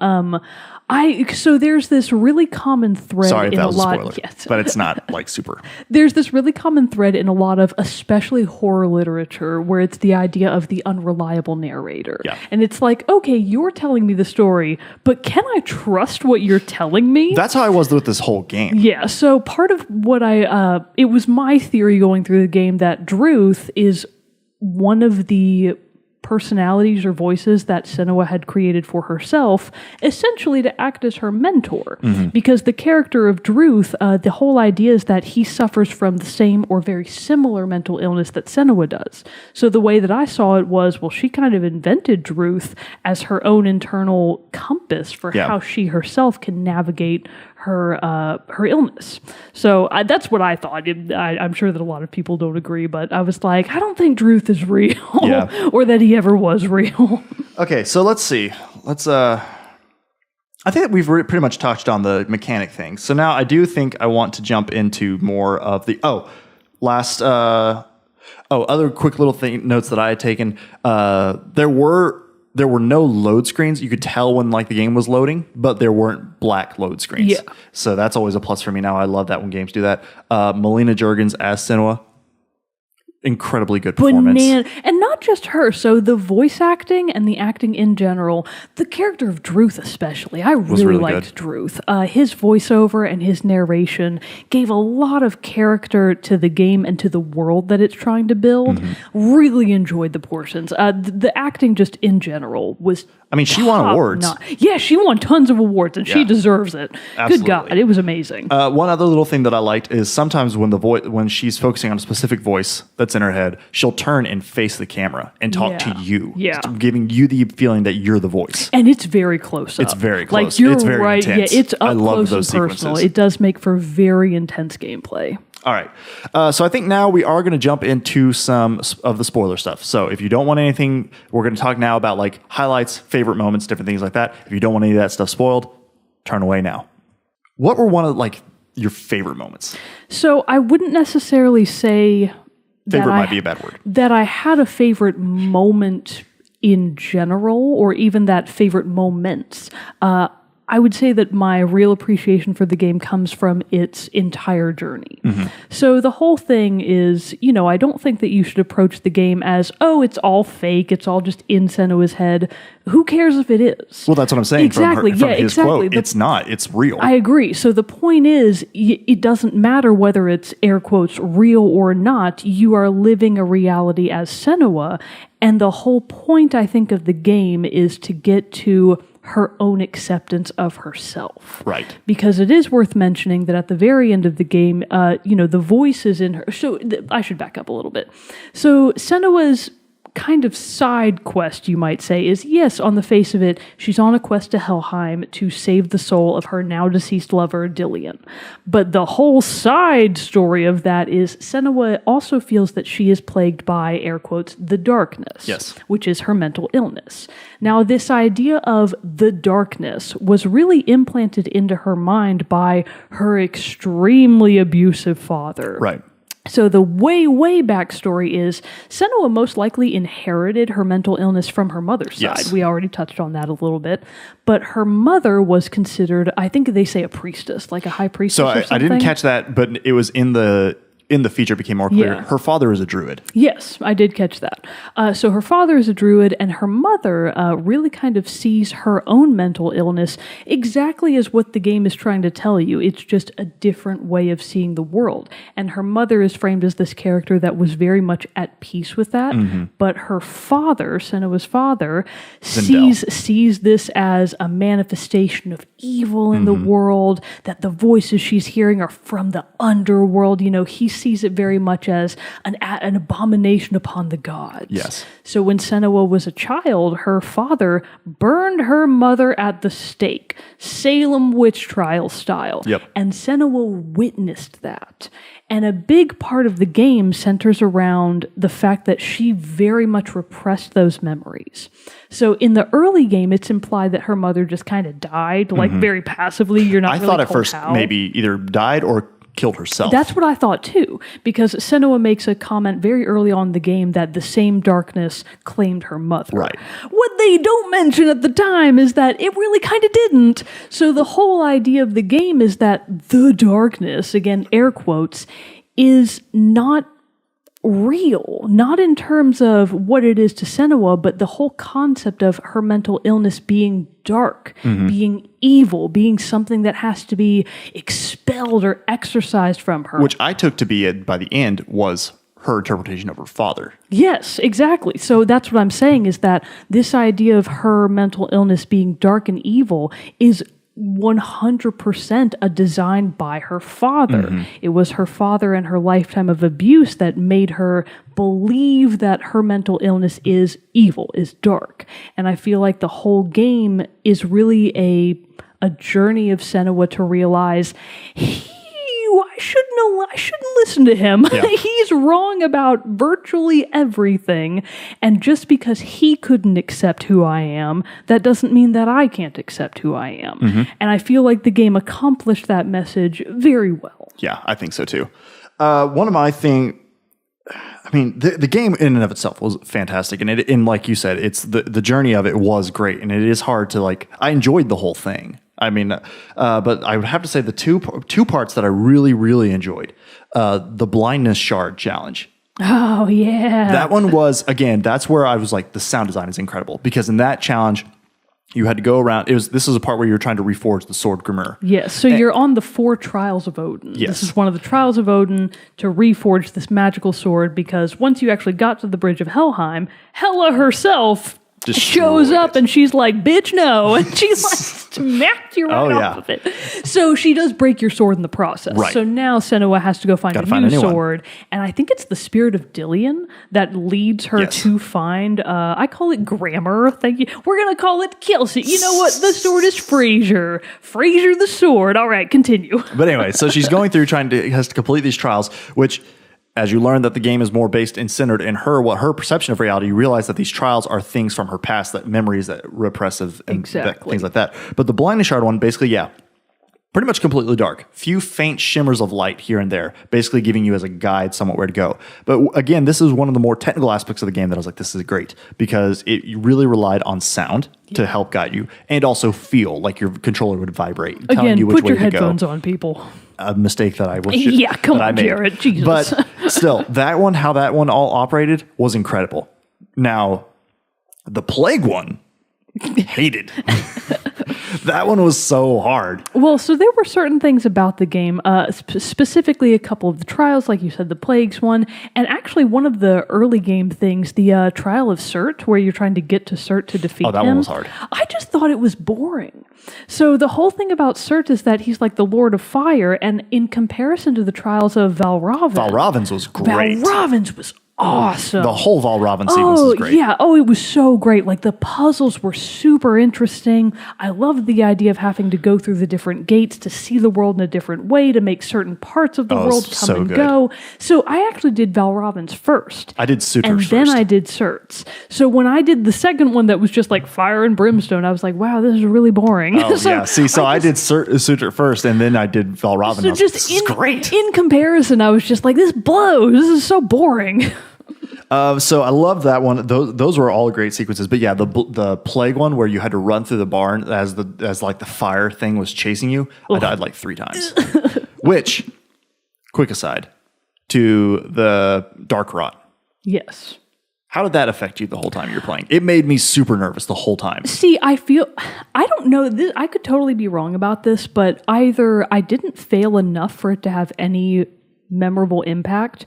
so there's this really common thread in a lot. Yes, but it's not like super. There's this really common thread in a lot of, especially horror literature, where it's the idea of the unreliable narrator. Yeah. And it's like, okay, you're telling me the story, but can I trust what you're telling me? That's how I was with this whole game. Yeah. So part of what it was my theory going through the game that Druth is one of the personalities or voices that Senua had created for herself, essentially to act as her mentor. Because the character of Druth, the whole idea is that he suffers from the same or very similar mental illness that Senua does. So the way that I saw it was, well, she kind of invented Druth as her own internal compass for how she herself can navigate her illness. So that's what I thought. I'm sure that a lot of people don't agree, but I was like, I don't think Druth is real, or that he ever was real. Okay, so let's see. I think that we've pretty much touched on the mechanic thing. So now I do think I want to jump into more of the other quick little notes that I had taken. There were no load screens. You could tell when like the game was loading, but there weren't black load screens. Yeah. So that's always a plus for me now. I love that when games do that. Melina Juergens as Senua. Incredibly good performance. And not just her. So the voice acting and the acting in general, the character of Druth especially, I really liked Druth. His voiceover and his narration gave a lot of character to the game and to the world that it's trying to build. Really enjoyed the portions. The acting just in general was she won awards. Yeah, she won tons of awards, and she deserves it. Absolutely. Good God, it was amazing. One other little thing that I liked is sometimes when she's focusing on a specific voice that's in her head, she'll turn and face the camera and talk to you, giving you the feeling that you're the voice. And it's very close up. It's very close. Like you're very intense. Yeah, it's up close and personal. It does make for very intense gameplay. All right. So I think now we are going to jump into some of the spoiler stuff. So if you don't want anything, we're going to talk now about like highlights, favorite moments, different things like that. If you don't want any of that stuff spoiled, turn away now. What were one of like your favorite moments? So I wouldn't necessarily say favorite might be a bad word. That I had a favorite moment in general, or even that favorite moments. I would say that my real appreciation for the game comes from its entire journey. So the whole thing is, I don't think that you should approach the game as, oh, it's all fake, it's all just in Senua's head. Who cares if it is? Well, that's what I'm saying. Exactly. From his quote. It's not. It's real. I agree. So the point is, it doesn't matter whether it's air quotes real or not. You are living a reality as Senua. And the whole point, I think, of the game is to get to her own acceptance of herself. Right. Because it is worth mentioning that at the very end of the game, the voice is in her. So I should back up a little bit. So Senua's kind of side quest, you might say, is, yes, on the face of it, she's on a quest to Helheim to save the soul of her now deceased lover, Dillion. But the whole side story of that is Senua also feels that she is plagued by, air quotes, the darkness, yes, which is her mental illness. Now, this idea of the darkness was really implanted into her mind by her extremely abusive father. Right. So the way backstory is Senua most likely inherited her mental illness from her mother's side. Yes. We already touched on that a little bit. But her mother was considered, I think they say a priestess, like a high priestess or something. I didn't catch that, but it was in the feature, it became more clear. Yeah. Her father is a druid. Yes, I did catch that. So her father is a druid, and her mother really kind of sees her own mental illness exactly as what the game is trying to tell you. It's just a different way of seeing the world. And her mother is framed as this character that was very much at peace with that. But her father, Senua's father, sees this as a manifestation of evil in the world, that the voices she's hearing are from the underworld. He sees it very much as an abomination upon the gods. Yes. So when Senua was a child, her father burned her mother at the stake, Salem witch trial style. Yep. And Senua witnessed that. And a big part of the game centers around the fact that she very much repressed those memories. So in the early game, it's implied that her mother just kind of died, like very passively. You're not I really thought at told first how. maybe either died or killed herself. That's what I thought too, because Senua makes a comment very early on in the game that the same darkness claimed her mother. Right. What they don't mention at the time is that it really kind of didn't. So the whole idea of the game is that the darkness, again, air quotes, is not real, not in terms of what it is to Senua, but the whole concept of her mental illness being dark, being evil, being something that has to be expelled or exorcised from her. Which I took to be, by the end, was her interpretation of her father. Yes, exactly. So that's what I'm saying, is that this idea of her mental illness being dark and evil is 100% a design by her father. It was her father and her lifetime of abuse that made her believe that her mental illness is evil, is dark. And I feel like the whole game is really a journey of Senua to realize I shouldn't listen to him. Yeah. He's wrong about virtually everything. And just because he couldn't accept who I am, that doesn't mean that I can't accept who I am. And I feel like the game accomplished that message very well. Yeah, I think so too. One of my the game in and of itself was fantastic, and like you said, it's the journey of it was great, and it is hard to I enjoyed the whole thing. But I would have to say the two parts that I really, really enjoyed, the blindness shard challenge. Oh yeah, that one was, again, that's where I was like, the sound design is incredible, because in that challenge, you had to go around. This is a part where you're trying to reforge the sword Grimur. Yes, so you're on the 4 trials of Odin. Yes. This is one of the trials of Odin to reforge this magical sword, because once you actually got to the bridge of Helheim, Hela herself shows up and she's like, bitch, no. And she's like, smacked you right off of it. So she does break your sword in the process. Right. So now Senua has to go find a new sword. And I think it's the spirit of Dillion that leads her to find, I call it grammar. Thank you. We're going to call it Kelsey. You know what? The sword is Frasier. Frasier the sword. All right, continue. But anyway, so she's going through has to complete these trials, which, as you learn that the game is more based and centered in her perception of reality, you realize that these trials are things from her past, that memories, that repressive, and things like that. But the blindness shard one, basically, pretty much completely dark. Few faint shimmers of light here and there, basically giving you as a guide somewhat where to go. But again, this is one of the more technical aspects of the game that I was like, this is great, because it really relied on sound to help guide you, and also feel like your controller would vibrate, telling you which put way your to headphones go. on, people. A mistake that I wish Yeah, come that I on, made. Jerrett. Jesus. But still, how that one all operated was incredible. Now, the plague one, hated. That one was so hard. Well, so there were certain things about the game, specifically a couple of the trials, like you said, the plagues one, and actually one of the early game things, the trial of Cert, where you're trying to get to Cert to defeat him. Oh, that one was hard. I just thought it was boring. So the whole thing about Cert is that he's like the Lord of Fire, and in comparison to the trials of Valravn, Valravn's was great. Valravn's was awesome. The whole Valravn sequence is great. Yeah. Oh, it was so great. Like the puzzles were super interesting. I loved the idea of having to go through the different gates to see the world in a different way, to make certain parts of the world come so and good. go. So I actually did Valravn's first. I did Sutur's and first. then I did Cert's. So when I did the second one that was just like fire and brimstone, I was like, wow, this is really boring. Oh, yeah. See, so I did Sutur first, and then I did Valravn. So just this is great. In comparison, I was just like, this blows. This is so boring. So I love that one. Those were all great sequences. But yeah, the plague one where you had to run through the barn as like the fire thing was chasing you. I died like 3 times. Which, quick aside, to the Dark Rot. Yes. How did that affect you the whole time you're playing? It made me super nervous the whole time. See, I don't know, I could totally be wrong about this, but either I didn't fail enough for it to have any memorable impact,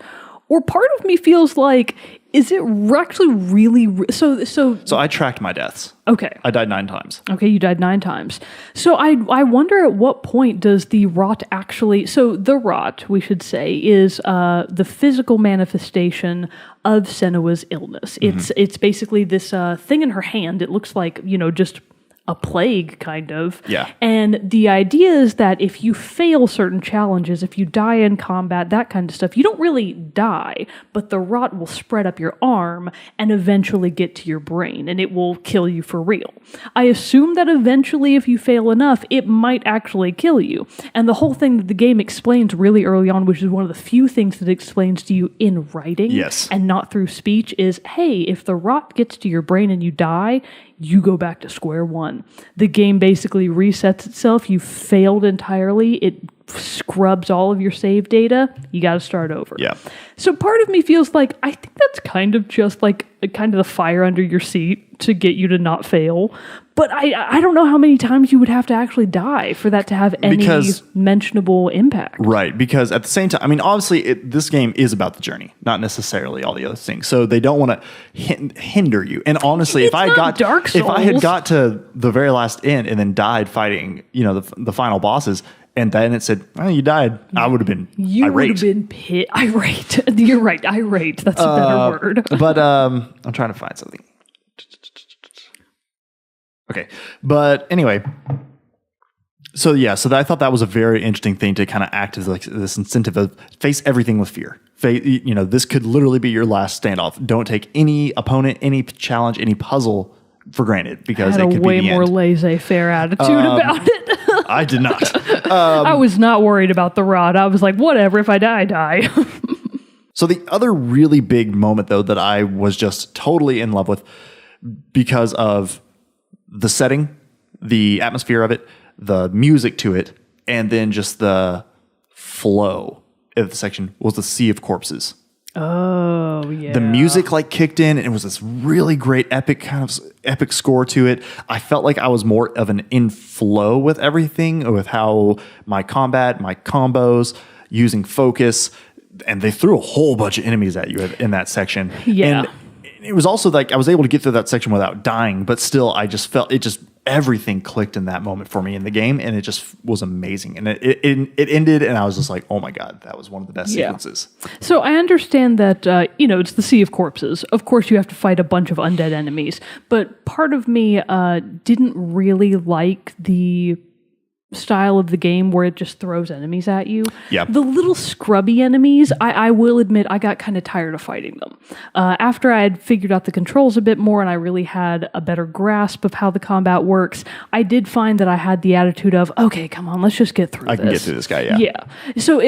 or part of me feels like, is it actually really... So I tracked my deaths. Okay. I died 9 times. Okay, you died 9 times. So I wonder at what point does the rot actually... So the rot, we should say, is the physical manifestation of Senua's illness. It's basically this thing in her hand. It looks like, just a plague, kind of. Yeah. And the idea is that if you fail certain challenges, if you die in combat, that kind of stuff, you don't really die, but the rot will spread up your arm and eventually get to your brain, and it will kill you for real. I assume that eventually, if you fail enough, it might actually kill you. And the whole thing that the game explains really early on, which is one of the few things that it explains to you in writing, yes, and not through speech, is, hey, if the rot gets to your brain and you die, you go back to square one. The game basically resets itself. You failed entirely. It scrubs all of your save data. You got to start over. Yeah. So part of me feels like, I think that's kind of just like kind of the fire under your seat to get you to not fail. But I don't know how many times you would have to actually die for that to have any mentionable impact. Right, because at the same time, I mean, obviously, this game is about the journey, not necessarily all the other things. So they don't want to hinder you. And honestly, if I had got to the very last end and then died fighting, the final bosses, and then it said, "Oh, you died," I would have been irate. You would have been irate. You're right. Irate. That's a better word. But I'm trying to find something. Okay, but anyway, so I thought that was a very interesting thing to kind of act as like this incentive of face everything with fear. This could literally be your last standoff. Don't take any opponent, any challenge, any puzzle for granted, because it could be the end. I had a way more laissez-faire attitude about it. I did not. I was not worried about the rod. I was like, whatever, if I die, I die. So the other really big moment, though, that I was just totally in love with because of the setting, the atmosphere of it, the music to it, and then just the flow of the section, was the Sea of Corpses. Oh, yeah. The music kicked in, and it was this really great epic score to it. I felt like I was more of an in flow with everything, with how my combat, my combos, using focus, and they threw a whole bunch of enemies at you in that section. Yeah. And it was also like I was able to get through that section without dying, but still I just felt everything clicked in that moment for me in the game, and it just was amazing. And it ended, and I was just like, oh my God, that was one of the best sequences. So I understand that, it's the Sea of Corpses. Of course, you have to fight a bunch of undead enemies, but part of me didn't really like the style of the game where it just throws enemies at you. Yeah. The little scrubby enemies, I will admit, I got kind of tired of fighting them. After I had figured out the controls a bit more and I really had a better grasp of how the combat works, I did find that I had the attitude of, okay, come on, let's just get through this. I can get through this guy, yeah. Yeah. So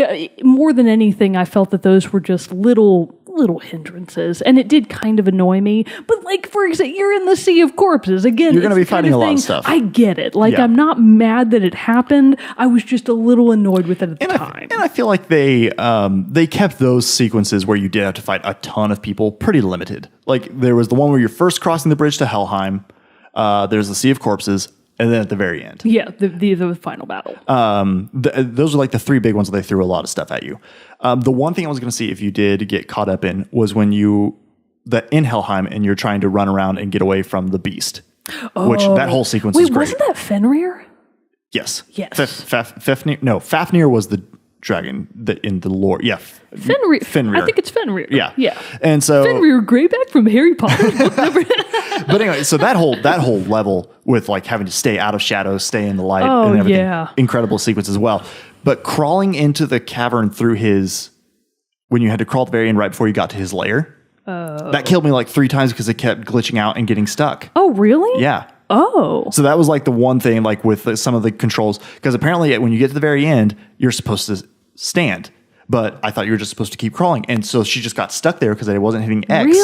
more than anything, I felt that those were just little hindrances, and it did kind of annoy me. But like, for example, you're in the sea of corpses again. You're going to be fighting a lot of stuff. I get it. Like, Yeah. I'm not mad that it happened. I was just a little annoyed with it at the time. And I feel like they kept those sequences where you did have to fight a ton of people pretty limited. Like, there was the one where you're first crossing the bridge to Helheim. There's the Sea of Corpses. And then at the very end. Yeah, the final battle. Those are like the three big ones where they threw a lot of stuff at you. The one thing I was going to see if you did get caught up in was when in Helheim and you're trying to run around and get away from the beast. Which that whole sequence is great. Wasn't that Fenrir? Yes. Yes. Fafnir was the dragon in the lore. Yeah. Fenrir. I think it's Fenrir. Yeah. Yeah. And so Fenrir Greyback from Harry Potter. But anyway, so that whole level with like having to stay out of shadows, stay in the light, and everything, incredible sequence as well. But crawling into the cavern through when you had to crawl at the very end right before you got to his lair, that killed me like 3 times because it kept glitching out and getting stuck. Oh, really? Yeah. Oh. So that was like the one thing, like with some of the controls, because apparently when you get to the very end, you're supposed to stand. But I thought you were just supposed to keep crawling. And so she just got stuck there because I wasn't hitting X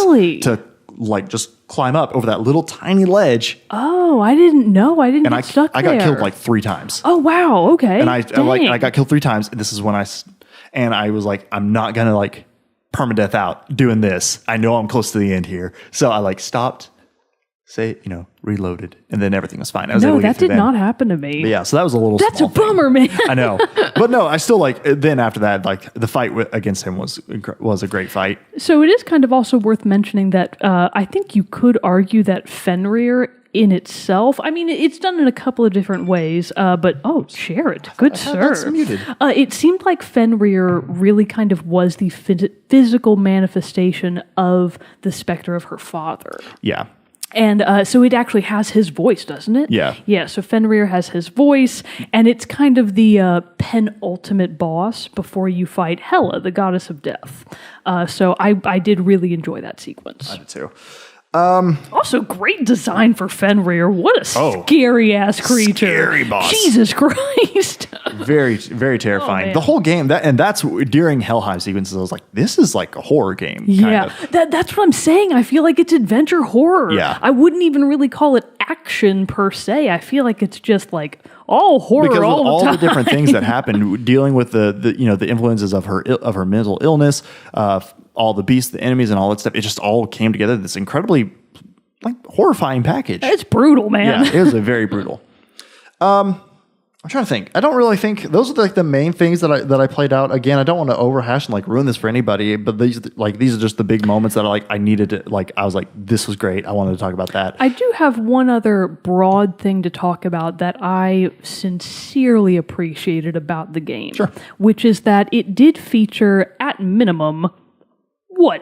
to like just climb up over that little tiny ledge. Oh, I didn't know. I didn't get stuck there. I got killed like 3 times. Oh, wow. Okay. And I got killed 3 times. And this is when I was like, I'm not going to like permadeath out doing this. I know I'm close to the end here. So I like stopped, reloaded, and then everything was fine. That did not happen to me. But yeah, so that was a little That's a bummer, man. I know. But no, I still like, then after that, like the fight against him was a great fight. So it is kind of also worth mentioning that I think you could argue that Fenrir in itself, I mean, it's done in a couple of different ways, but Jerrett, good sir. It seemed like Fenrir really kind of was the physical manifestation of the specter of her father. Yeah. And so it actually has his voice, doesn't it? Yeah. Yeah, so Fenrir has his voice, and it's kind of the penultimate boss before you fight Hela, the goddess of death. So I did really enjoy that sequence. I did too. Also, great design for Fenrir. What a scary-ass creature. Scary boss. Jesus Christ. Very, very terrifying. Oh, the whole game, that's during Helheim sequences, I was like, this is like a horror game. That's what I'm saying. I feel like it's adventure horror. Yeah. I wouldn't even really call it action per se. I feel like it's just like all horror because all of all the time. the different things that happened, dealing with the influences of her mental illness, all the beasts, the enemies, and all that stuff. It just all came together. This incredibly like horrifying package. It's brutal, man. Yeah, it was very brutal. I'm trying to think. I don't really think those are like the main things that I played out. Again, I don't want to overhash and like ruin this for anybody, but these are just the big moments that I needed to, like, I was like, this was great. I wanted to talk about that. I do have one other broad thing to talk about that I sincerely appreciated about the game. Sure. Which is that it did feature at minimum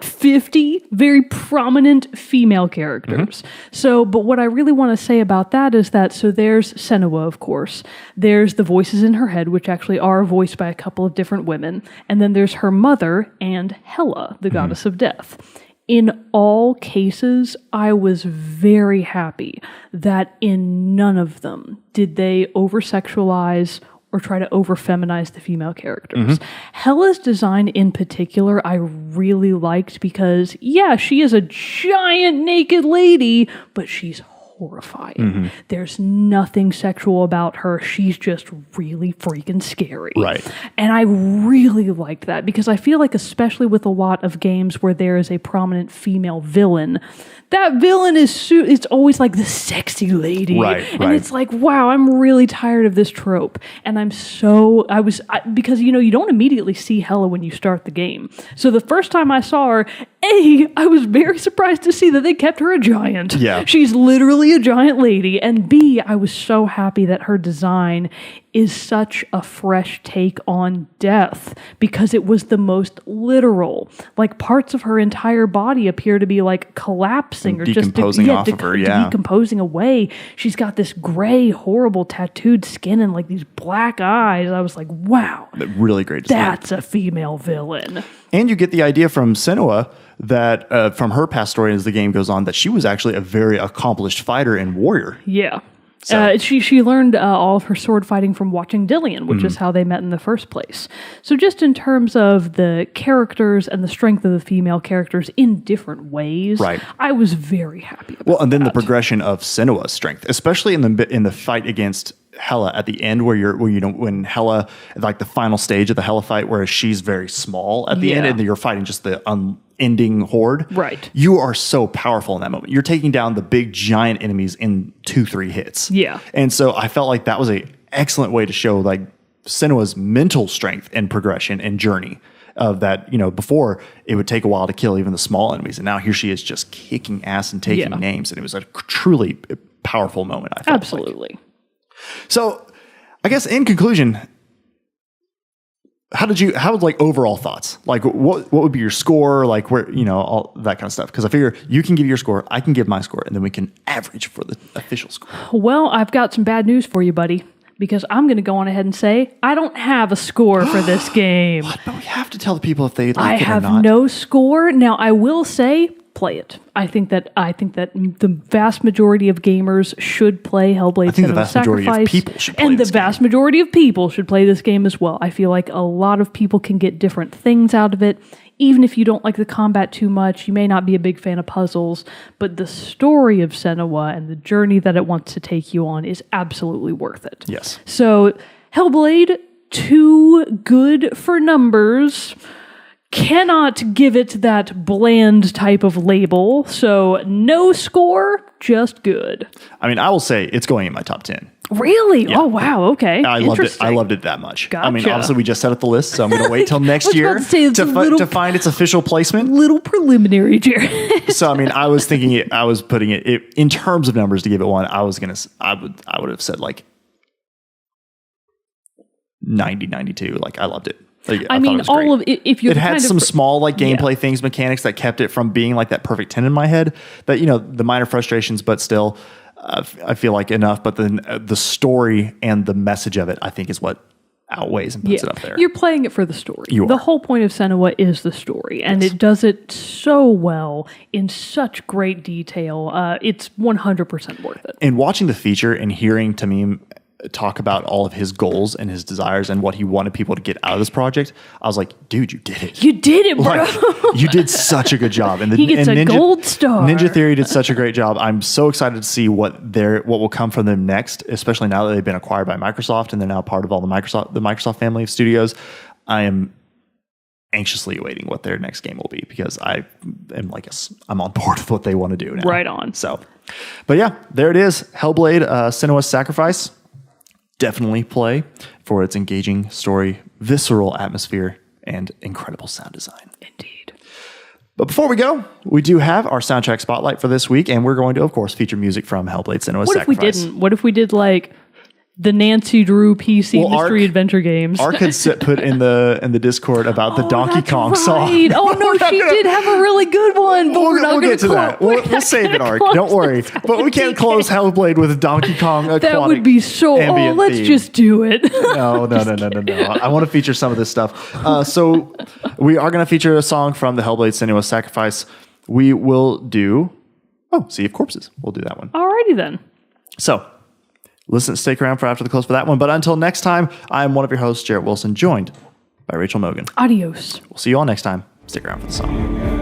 50 very prominent female characters. So, but what I really want to say about that is that, so there's Senua, of course. There's the voices in her head, which actually are voiced by a couple of different women. And then there's her mother and Hela, the goddess of death. In all cases, I was very happy that in none of them did they over-sexualize or try to over-feminize the female characters. Hela's design in particular, I really liked because, she is a giant naked lady, but she's horrifying. There's nothing sexual about her. She's just really freaking scary. Right. And I really liked that because I feel like, especially with a lot of games where there is a prominent female villain, that villain it's always like the sexy lady. Right. And it's like, wow, I'm really tired of this trope. And because you don't immediately see Hela when you start the game. So the first time I saw her, I was very surprised to see that they kept her a giant. Yeah. She's literally a giant lady. And B, I was so happy that her design is such a fresh take on death because it was the most literal. Like parts of her entire body appear to be like collapsing or decomposing off of her. Yeah, decomposing away. She's got this gray, horrible tattooed skin and like these black eyes. I was like, wow, really great design. That's a female villain. And you get the idea from Senua that from her past story as the game goes on that she was actually a very accomplished fighter and warrior. Yeah. So. She learned all of her sword fighting from watching Dillian, which is how they met in the first place. So just in terms of the characters and the strength of the female characters in different ways, right. I was very happy about Well, and then the progression of Senua's strength, especially in the fight against Hela at the end when Hela, like the final stage of the Hela fight where she's very small at the end and you're fighting just the unending horde. Right. You are so powerful in that moment. You're taking down the big giant enemies in 2-3 hits. Yeah. And so I felt like that was a excellent way to show like Senua's mental strength and progression and journey of that, before it would take a while to kill even the small enemies. And now here she is just kicking ass and taking names. And it was a truly powerful moment, I felt. Absolutely. Like. So, I guess in conclusion, how would like overall thoughts? Like, what would be your score? Like, where all that kind of stuff? Because I figure you can give your score, I can give my score, and then we can average for the official score. Well, I've got some bad news for you, buddy. Because I'm going to go on ahead and say I don't have a score for this game. What? But we have to tell the people if they like it or not. I have no score. Now, I will say, play it. I think that the vast majority of gamers should play Hellblade: Senua's Sacrifice. And the vast majority of people should play this game as well. I feel like a lot of people can get different things out of it. Even if you don't like the combat too much, you may not be a big fan of puzzles, but the story of Senua and the journey that it wants to take you on is absolutely worth it. Yes. So, Hellblade, too good for numbers. Cannot give it that bland type of label, so no score, just good. I mean, I will say it's going in my top 10. Really? Yeah. Oh, wow. Okay. I loved it that much. Gotcha. I mean, obviously, we just set up the list, so I'm going to wait till next year to find its official placement. Little preliminary, Jerrett. So, I mean, I was putting it in terms of numbers to give it one. I would have said like 90, 92. Like, I loved it. Like, I mean, all of it. If you had some small like gameplay things, mechanics that kept it from being like that perfect 10 in my head. That the minor frustrations, but still, I feel like enough. But then the story and the message of it, I think, is what outweighs and puts it up there. You're playing it for the story. The whole point of Senua is the story, and it does it so well in such great detail. It's 100% worth it. And watching the feature and hearing Tamim talk about all of his goals and his desires and what he wanted people to get out of this project, I was like, dude, you did it. You did it, bro. Like, you did such a good job. And he gets a gold star. Ninja Theory did such a great job. I'm so excited to see what will come from them next, especially now that they've been acquired by Microsoft and they're now part of all the Microsoft family of studios. I am anxiously awaiting what their next game will be because I'm on board with what they want to do now. Right on. So, but yeah, there it is. Hellblade, Senua's Sacrifice. Definitely play for its engaging story, visceral atmosphere, and incredible sound design. Indeed. But before we go, we do have our soundtrack spotlight for this week, and we're going to, of course, feature music from Hellblade: Senua's Sacrifice. What if we didn't? What if we did like the Nancy Drew PC mystery adventure games? Ark had put in the Discord about the Donkey Kong song. Oh no, she did have a really good one, but we'll get to that. We'll save it, Ark. Don't worry. But we can't close Hellblade with Donkey Kong. That would be so. Let's just do it. No. I want to feature some of this stuff. So we are going to feature a song from the Hellblade: Senua's Sacrifice. We will do Sea of Corpses. We'll do that one. Alrighty then. So. Stick around for after the close for that one. But until next time, I am one of your hosts, Jerrett Wilson, joined by Rachel Mogan. Adios. We'll see you all next time. Stick around for the song.